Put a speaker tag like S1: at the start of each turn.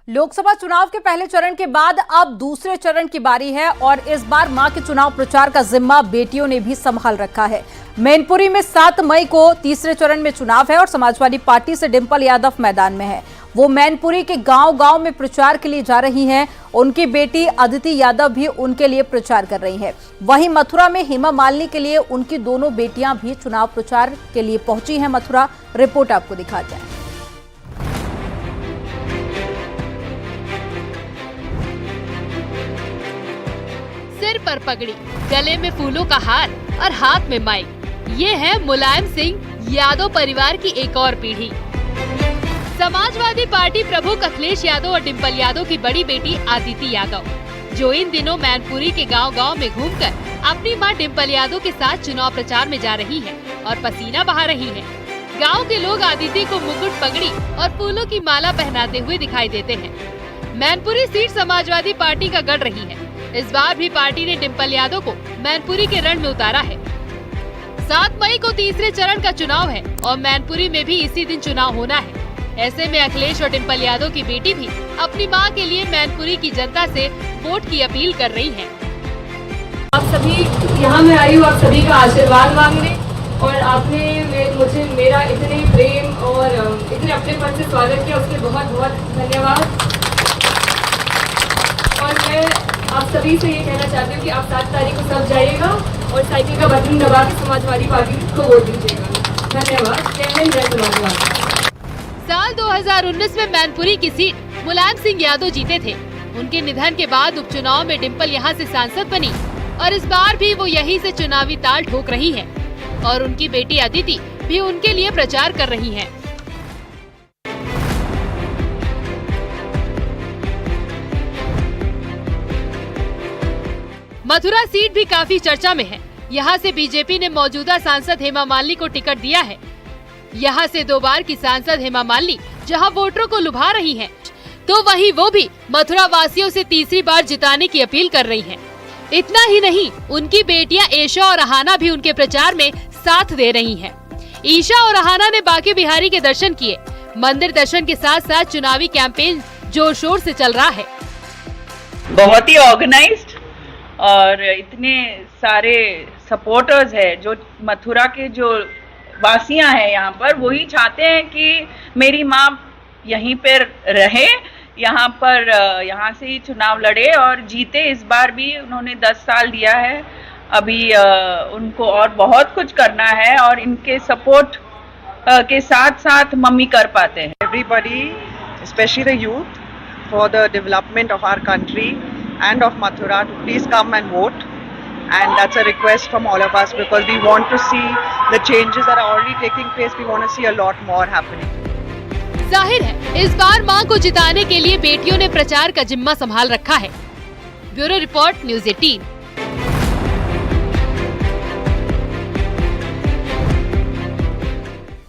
S1: लोकसभा चुनाव के पहले चरण के बाद अब दूसरे चरण की बारी है और इस बार मां के चुनाव प्रचार का जिम्मा बेटियों ने भी संभाल रखा है। मैनपुरी में 7 मई को तीसरे चरण में चुनाव है और समाजवादी पार्टी से डिंपल यादव मैदान में है। वो मैनपुरी के गांव-गांव में प्रचार के लिए जा रही हैं। उनकी बेटी अदिति यादव भी उनके लिए प्रचार कर रही है। वहीं मथुरा में हेमा मालिनी के लिए उनकी दोनों बेटियां भी चुनाव प्रचार के लिए पहुंची हैं। मथुरा रिपोर्ट आपको दिखाते हैं।
S2: सिर पर पगड़ी, गले में फूलों का हार और हाथ में माइक, ये है मुलायम सिंह यादव परिवार की एक और पीढ़ी। समाजवादी पार्टी प्रमुख अखिलेश यादव और डिंपल यादव की बड़ी बेटी अदिति यादव, जो इन दिनों मैनपुरी के गांव-गांव में घूमकर अपनी मां डिंपल यादव के साथ चुनाव प्रचार में जा रही है और पसीना बहा रही है। गाँव के लोग अदिति को मुकुट, पगड़ी और फूलों की माला पहनाते हुए दिखाई देते हैं। मैनपुरी सीट समाजवादी पार्टी का गढ़ रही है। इस बार भी पार्टी ने डिंपल यादव को मैनपुरी के रण में उतारा है। 7 मई को तीसरे चरण का चुनाव है और मैनपुरी में भी इसी दिन चुनाव होना है। ऐसे में अखिलेश और डिंपल यादव की बेटी भी अपनी मां के लिए मैनपुरी की जनता से वोट की अपील कर रही है।
S3: आप सभी यहाँ मैं आई हूँ आप सभी का आशीर्वाद मांगने, और आपने मुझे मेरा इतने प्रेम और इतने अपनेपन से स्वागत किया, उसके बहुत बहुत धन्यवाद। और मैं आप सभी से ये कहना चाहती हूँ कि आप 7 तारीख को सब जाइएगा और साइकिल का बटन दबा के समाजवादी पार्टी को वोट दीजिएगा। धन्यवाद। जय हिंद, जय समाजवाद।
S2: साल 2019 में मैनपुरी की सीट मुलायम सिंह यादव जीते थे। उनके निधन के बाद उपचुनाव में डिंपल यहाँ से सांसद बनी और इस बार भी वो यहीं से चुनावी ताल ठोक रही है और उनकी बेटी अदिति भी उनके लिए प्रचार कर रही है। मथुरा सीट भी काफी चर्चा में है। यहाँ से बीजेपी ने मौजूदा सांसद हेमा मालिनी को टिकट दिया है। यहाँ से 2 बार की सांसद हेमा मालिनी जहाँ वोटरों को लुभा रही हैं, तो वहीं वो भी मथुरा वासियों से तीसरी बार जिताने की अपील कर रही हैं। इतना ही नहीं, उनकी बेटियां ईशा और अहाना भी उनके प्रचार में साथ दे रही हैं। ईशा और अहाना ने बांके बिहारी के दर्शन किए। मंदिर दर्शन के साथ साथ चुनावी कैंपेन जोर शोर से चल रहा है।
S4: बहुत ही ऑर्गेनाइज्ड और इतने सारे सपोर्टर्स है। जो मथुरा के जो वासियां हैं यहाँ पर, वही चाहते हैं कि मेरी माँ यहीं पर रहे, यहाँ से ही चुनाव लड़े और जीते। इस बार भी उन्होंने 10 साल दिया है, अभी उनको और बहुत कुछ करना है और इनके सपोर्ट के साथ साथ मम्मी कर पाते हैं।
S5: Everybody, especially the youth, for the development of our country and of Mathura, to please come and vote, and that's a request from all of us because we want to see the changes that are already taking place. We want to see a lot more happening.
S2: जाहिर है इस बार मां को जिताने के लिए बेटियों ने प्रचार का जिम्मा संभाल रखा है। Bureau report, news 18।